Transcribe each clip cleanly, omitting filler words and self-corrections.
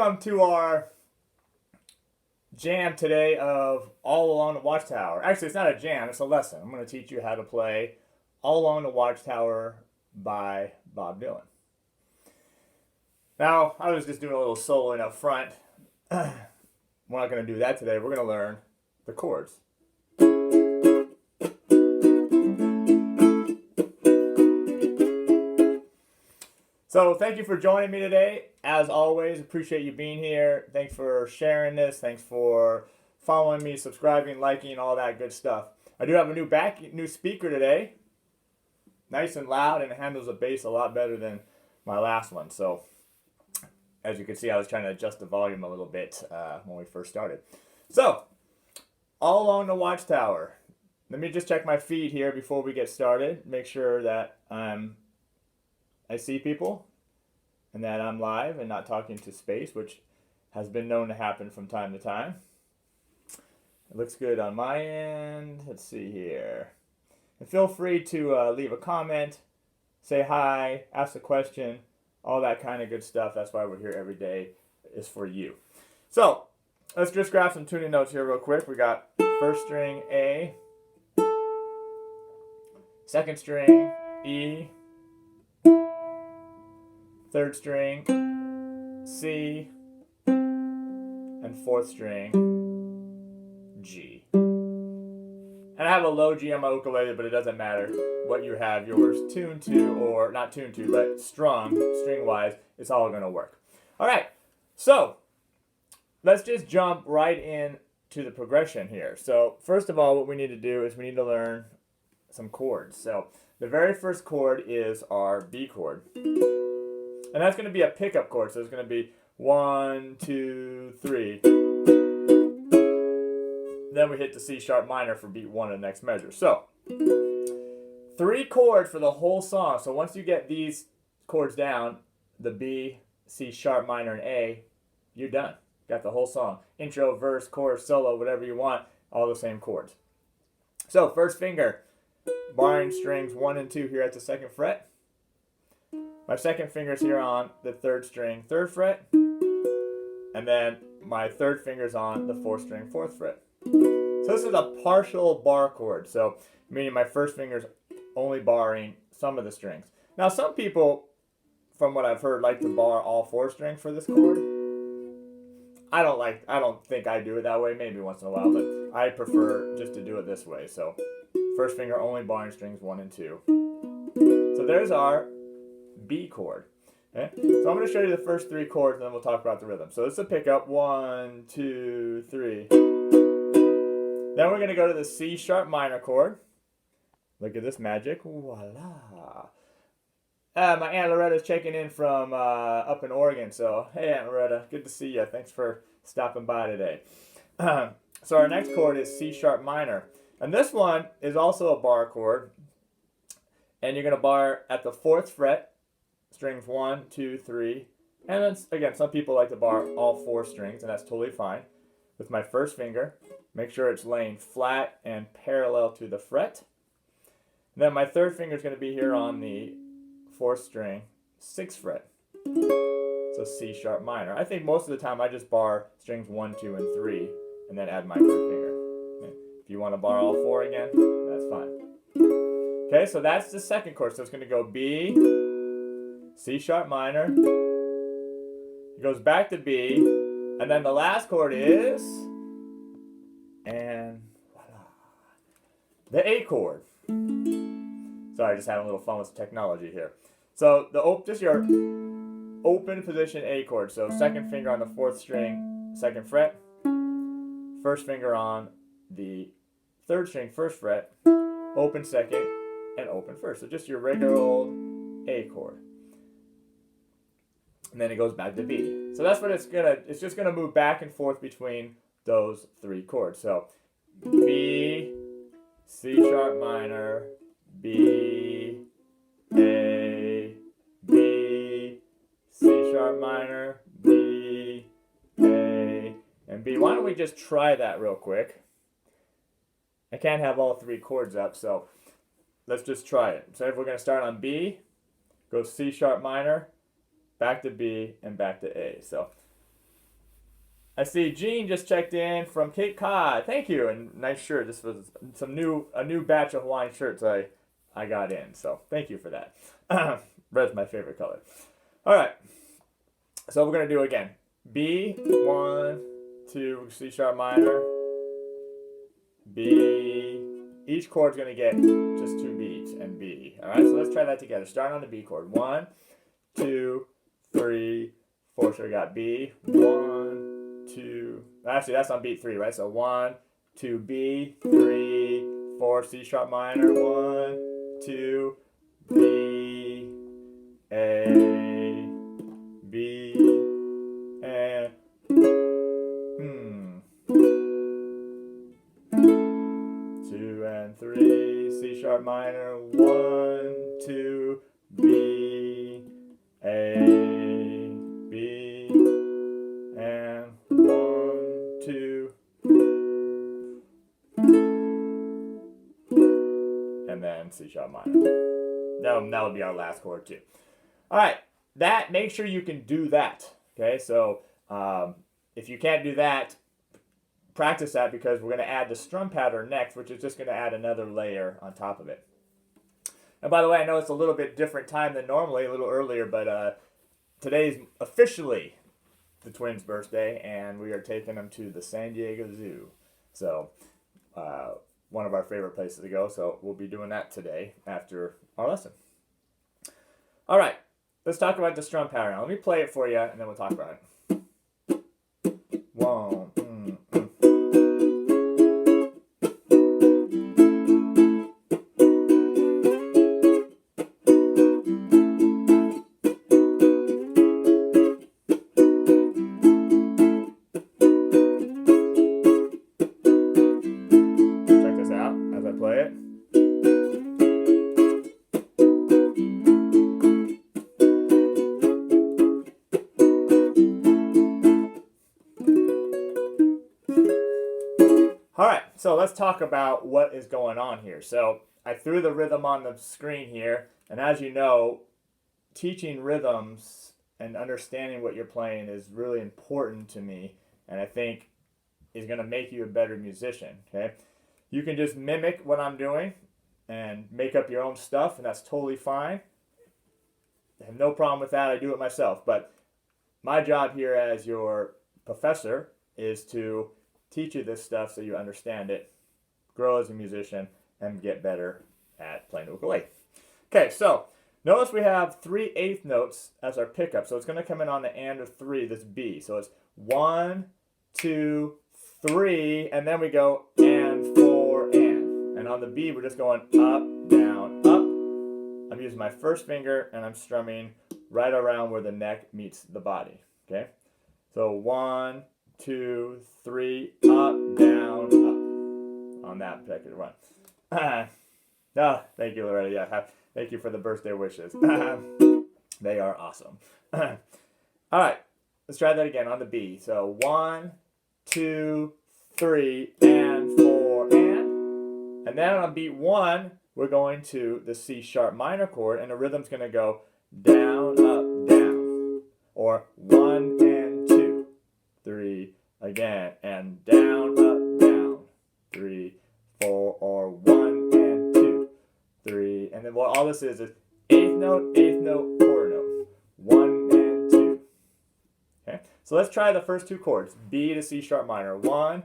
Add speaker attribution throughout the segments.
Speaker 1: welcome to our jam today of All Along the Watchtower. Actually, it's not a jam, it's a lesson. I'm going to teach you how to play All Along the Watchtower by Bob Dylan. Now, I was just doing a little soloing up front. We're not going to do that today. We're going to learn the chords. So thank you for joining me today. As always, appreciate you being here. Thanks for sharing this. Thanks for following me, subscribing, liking, all that good stuff. I do have a new speaker today. Nice and loud, and it handles the bass a lot better than my last one. So as you can see, I was trying to adjust the volume a little bit when we first started. So, All Along the Watchtower. Let me just check my feed here before we get started. Make sure that I see people and that I'm live and not talking to space, which has been known to happen from time to time. It looks good on my end. Let's see here. And feel free to leave a comment, say hi, ask a question, all that kind of good stuff. That's why we're here every day, is for you. So let's just grab some tuning notes here real quick. We got first string A, second string E, third string C, and fourth string G. And I have a low G on my ukulele, but it doesn't matter what you have yours tuned to, or not tuned to, but strung, string-wise, it's all going to work. All right, so let's just jump right in to the progression here. So first of all, what we need to do is we need to learn some chords. So the very first chord is our B chord. And that's going to be a pickup chord, so it's going to be 1, 2, 3. Then we hit the C sharp minor for beat 1 of the next measure. So 3 chords for the whole song. So once you get these chords down, the B, C sharp minor, and A, you're done. Got the whole song. Intro, verse, chorus, solo, whatever you want, all the same chords. So first finger, barring strings 1 and 2 here at the 2nd fret. My second finger's here on the 3rd string, 3rd fret. And then my 3rd finger's on the 4th string, 4th fret. So this is a partial bar chord. So meaning my first finger's only barring some of the strings. Now some people, from what I've heard, like to bar all 4 strings for this chord. I don't think I do it that way, maybe once in a while, but I prefer just to do it this way. So first finger only barring strings 1 and 2. So there's our B chord. Okay? So I'm going to show you the first 3 chords, and then we'll talk about the rhythm. So it's a pickup, 1, 2, 3. Then we're going to go to the C sharp minor chord. Look at this magic. Voila. My Aunt Loretta's checking in from up in Oregon. So, hey Aunt Loretta, good to see you. Thanks for stopping by today. So our next chord is C sharp minor. And this one is also a bar chord. And you're going to bar at the 4th fret, strings 1, 2, 3. And then, again, some people like to bar all 4 strings, and that's totally fine. With my first finger, make sure it's laying flat and parallel to the fret. And then my 3rd finger is going to be here on the 4th string, 6th fret. So C sharp minor. I think most of the time I just bar strings 1, 2, and 3, and then add my 3rd finger. Okay. If you want to bar all 4 again, that's fine. Okay, so that's the second chord. So it's going to go B, C sharp minor. It goes back to B, and then the last chord is, and voila, the A chord. Sorry, just having a little fun with technology here. So just your open position A chord. So 2nd finger on the 4th string, 2nd fret. 1st finger on the 3rd string, 1st fret. Open 2nd and open 1st. So just your regular old A chord. And then it goes back to B. So that's what it's just gonna move back and forth between those 3 chords. So B, C sharp minor, B, A, B, C sharp minor, B, A, and B. Why don't we just try that real quick? I can't have all 3 chords up, so let's just try it. So if we're going to start on B, go C sharp minor, back to B, and back to A. So I see Gene just checked in from Cape Cod. Thank you, and nice shirt. This was a new batch of Hawaiian shirts I got in. So thank you for that. Red's my favorite color. All right. So we're gonna do again. B, 1, 2, C sharp minor. B. Each chord's gonna get just 2 beats and B. All right. So let's try that together. Starting on the B chord. 1, 2, 3, 4. So we got B. 1, 2. Actually, that's on beat 3, right? So 1, 2, B, 3, 4, C sharp minor. 1, 2, B, A, B, and 2 and 3, C sharp minor. 1, 2, B, A, B, and 1, 2, and then C sharp minor. That would be our last chord too. All right, make sure you can do that. Okay, so if you can't do that, practice that, because we're going to add the strum pattern next, which is just going to add another layer on top of it. And by the way, I know it's a little bit different time than normally, a little earlier, but today's officially the twins' birthday, and we are taking them to the San Diego Zoo. So one of our favorite places to go, so we'll be doing that today after our lesson. All right, let's talk about the strum pattern. Let me play it for you, and then we'll talk about it. 1, check this out as I play it. All right, so let's talk about what is going on here. So I threw the rhythm on the screen here, and as you know, teaching rhythms and understanding what you're playing is really important to me, and I think is going to make you a better musician. Okay, you can just mimic what I'm doing and make up your own stuff, and that's totally fine. I have no problem with that. I do it myself, but my job here as your professor is to teach you this stuff so you understand it, grow as a musician, and get better at playing the ukulele. Okay, so notice we have 3/8 notes as our pickup. So it's going to come in on the and of 3, this B. So it's 1, 2, 3, and then we go and 4 and. And on the B, we're just going up, down, up. I'm using my first finger and I'm strumming right around where the neck meets the body. Okay, so 1, 2, 3, up, down, up on that particular one. Oh, thank you, Loretta. Yeah, thank you for the birthday wishes. They are awesome. All right, let's try that again on the B. So 1, 2, 3, and 4, and then on beat 1, we're going to the C sharp minor chord, and the rhythm's going to go down, up, down, or 1 and 2, 3, again, and down, up, down, 3, 4, or 1 and 2, 3, and then what all this is 8th note, quarter note, 1 and 2. Okay, so let's try the first 2 chords, B to C sharp minor, 1,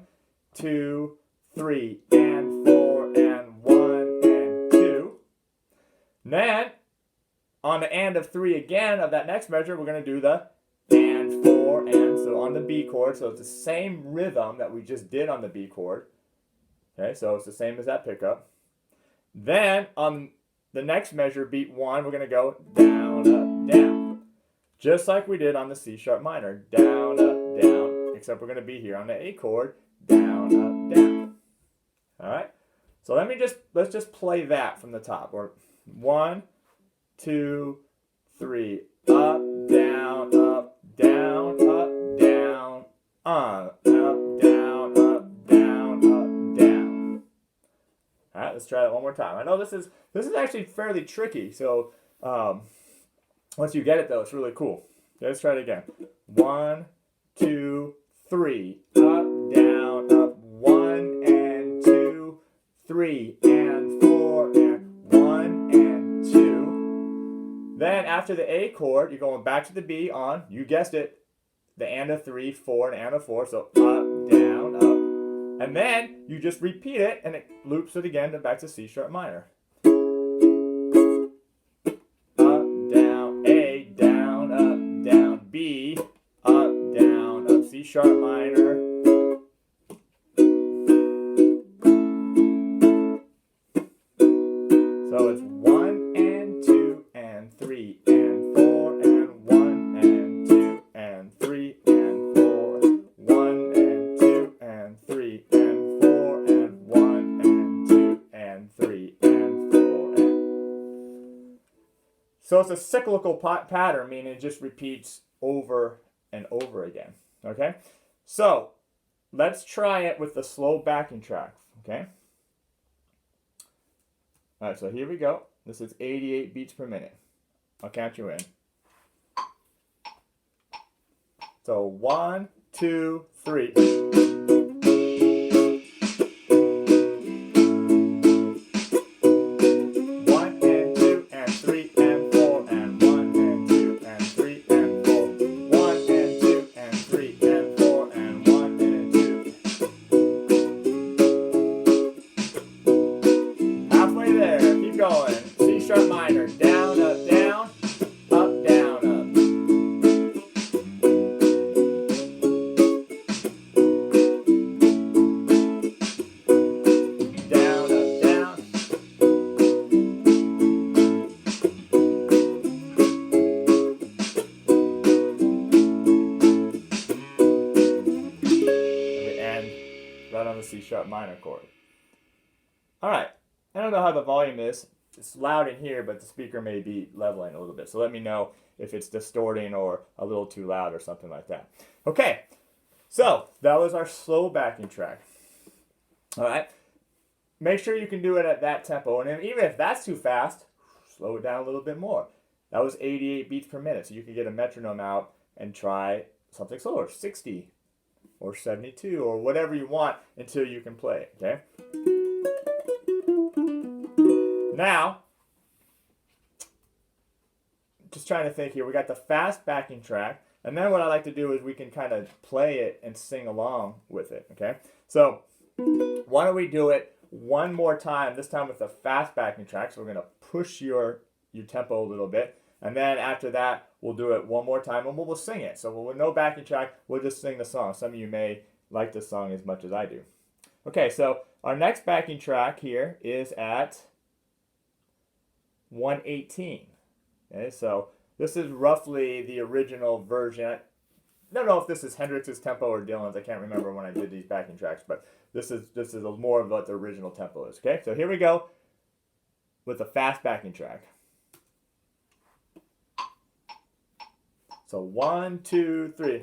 Speaker 1: 2, 3, and 4, and 1 and 2. And then on the and of 3 again of that next measure, we're going to do the and 4 and, so on the B chord, so it's the same rhythm that we just did on the B chord. Okay, so it's the same as that pickup. Then on the next measure, beat 1, we're going to go down, up, down. Just like we did on the C sharp minor, down, up, down, except we're going to be here on the A chord, down, up, down. All right, so let's just play that from the top. Or 1, 2, 3, up, down, up, down, up, down, up, down, up, down, up, down. All right, let's try that one more time. I know this is actually fairly tricky, so once you get it though, it's really cool. Okay, let's try it again. 1, 2, 3, up, down, up, 1 and 2, 3 and 4, and 1 and 2. Then after the A chord, you're going back to the B on, you guessed it, the and a 3, 4, and a 4, so up, down, up. And then you just repeat it, and it loops it again back to C sharp minor. Up, down, A, down, up, down, B, up, down, up, C sharp minor. So it's 1 and 2 and 3 and 4 and 1 and 2 and 3 and 4, 1 and 2 and 3 and 4 and 1 and 2 and 3 and 4 and. So it's a cyclical pattern, meaning it just repeats over and over again. Okay, so let's try it with the slow backing track. Okay. All right, so here we go. This is 88 beats per minute. I'll count you in. So 1, 2, 3. 1 and 2 and 3 and 4 and 1 and 2 and 3 and 4. 1 and 2 and 3 and 4 and 1 and 2. Halfway there. Keep going. C sharp minor. Down, up, down. Up, down, up. Down, up, down. And we end right on the C sharp minor chord. All right. I don't know how the volume is. It's loud in here, but the speaker may be leveling a little bit. So let me know if it's distorting or a little too loud or something like that. Okay, so that was our slow backing track. All right, make sure you can do it at that tempo. And even if that's too fast, slow it down a little bit more. That was 88 beats per minute. So you can get a metronome out and try something slower, 60 or 72 or whatever you want until you can play it, okay? Now, just trying to think here, we got the fast backing track, and then what I like to do is we can kind of play it and sing along with it, okay? So, why don't we do it one more time, this time with the fast backing track, so we're going to push your tempo a little bit, and then after that, we'll do it one more time, and we'll sing it. So with no backing track, we'll just sing the song. Some of you may like the song as much as I do. Okay, so our next backing track here is at 118. Okay, so this is roughly the original version. I don't know if this is Hendrix's tempo or Dylan's. I can't remember when I did these backing tracks, but this is more of what the original tempo is. Okay, so here we go with the fast backing track. So 1, 2, 3.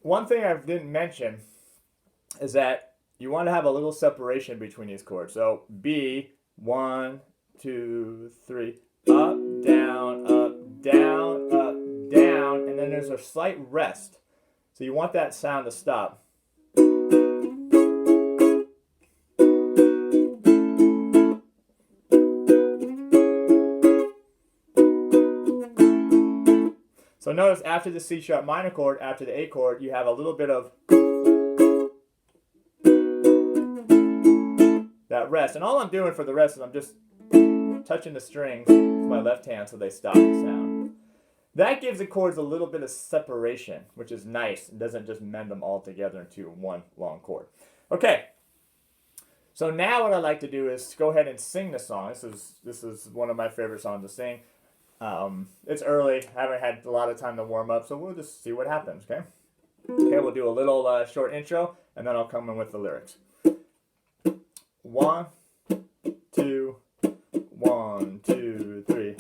Speaker 1: One thing I didn't mention is that you want to have a little separation between these chords. So B, 1, 2, 3, up, down, up, down, up, down, and then there's a slight rest. So you want that sound to stop. So notice after the C sharp minor chord, after the A chord, you have a little bit of that rest. And all I'm doing for the rest is I'm just touching the strings with my left hand so they stop the sound. That gives the chords a little bit of separation, which is nice. It doesn't just mend them all together into one long chord. Okay, So now what I'd like to do is go ahead and sing the song. This is one of my favorite songs to sing. It's early. I haven't had a lot of time to warm up, so we'll just see what happens, okay? Okay, we'll do a little short intro, and then I'll come in with the lyrics. 1, 2, 1, 2, 3.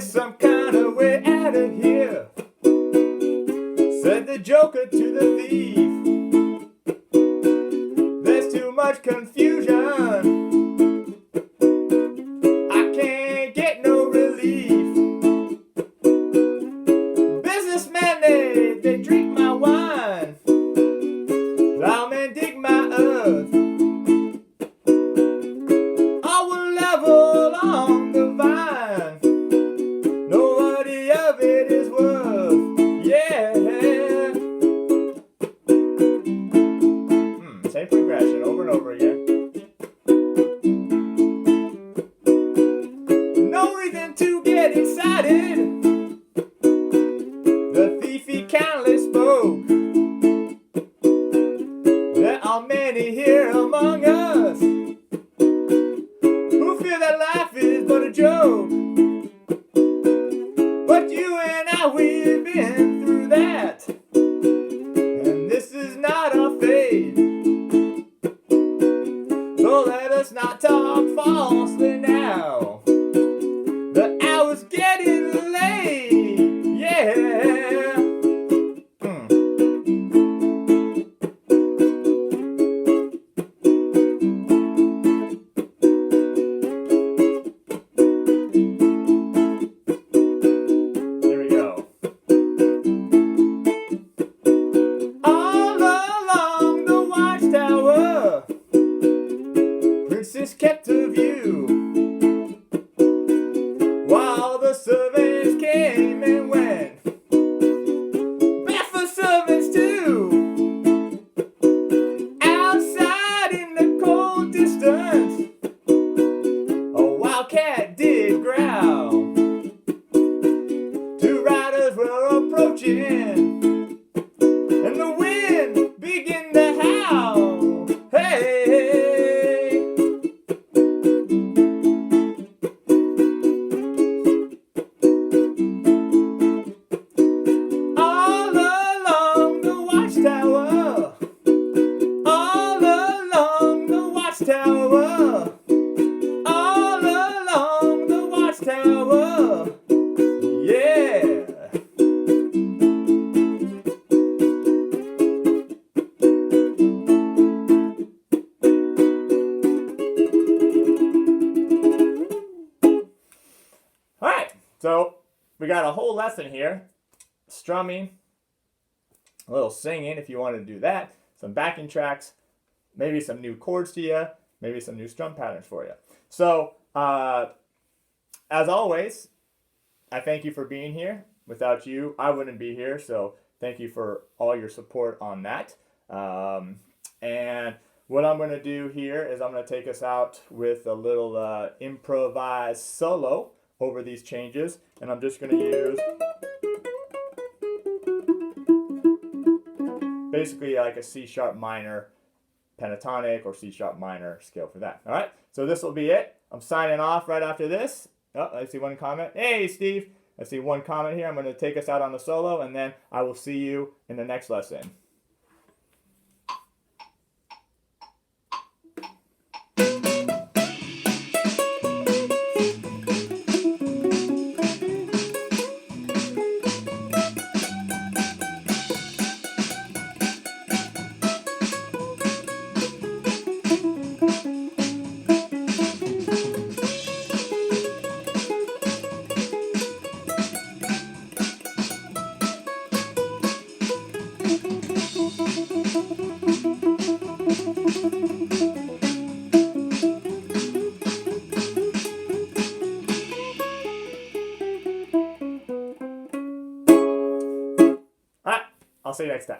Speaker 1: Some kind of way out of here, said the joker to the thief. There's too much confusion, I can't get no relief. Businessmen, they drink my wine, plowmen dig my earth. I will level on the vine, it is worth, yeah. Same progression over and over again. No reason to get excited. The thief, he kindly spoke. There are many here among us who feel that life is but a joke. But you and I, we've been through that, and this is not our fate. So let us not talk falsely now. The hour's getting late, yeah. Kept a view while the servants came and went. Bad for servants too. Outside in the cold distance, a wildcat did growl. 2 riders were approaching, and the wind began to howl. Hey. Watchtower, all along the Watchtower, yeah. All right, so we got a whole lesson here. Strumming, a little singing if you want to do that, some backing tracks, maybe some new chords to you, maybe some new strum patterns for you. So, as always, I thank you for being here. Without you, I wouldn't be here, so thank you for all your support on that. And what I'm going to do here is I'm going to take us out with a little improvised solo over these changes, and I'm just going to use basically like a C sharp minor pentatonic or C sharp minor scale for that. All right, so this will be it. I'm signing off right after this. Oh, I see one comment. Hey, Steve. I see one comment here. I'm going to take us out on the solo, and then I will see you in the next lesson. I'll see you next time.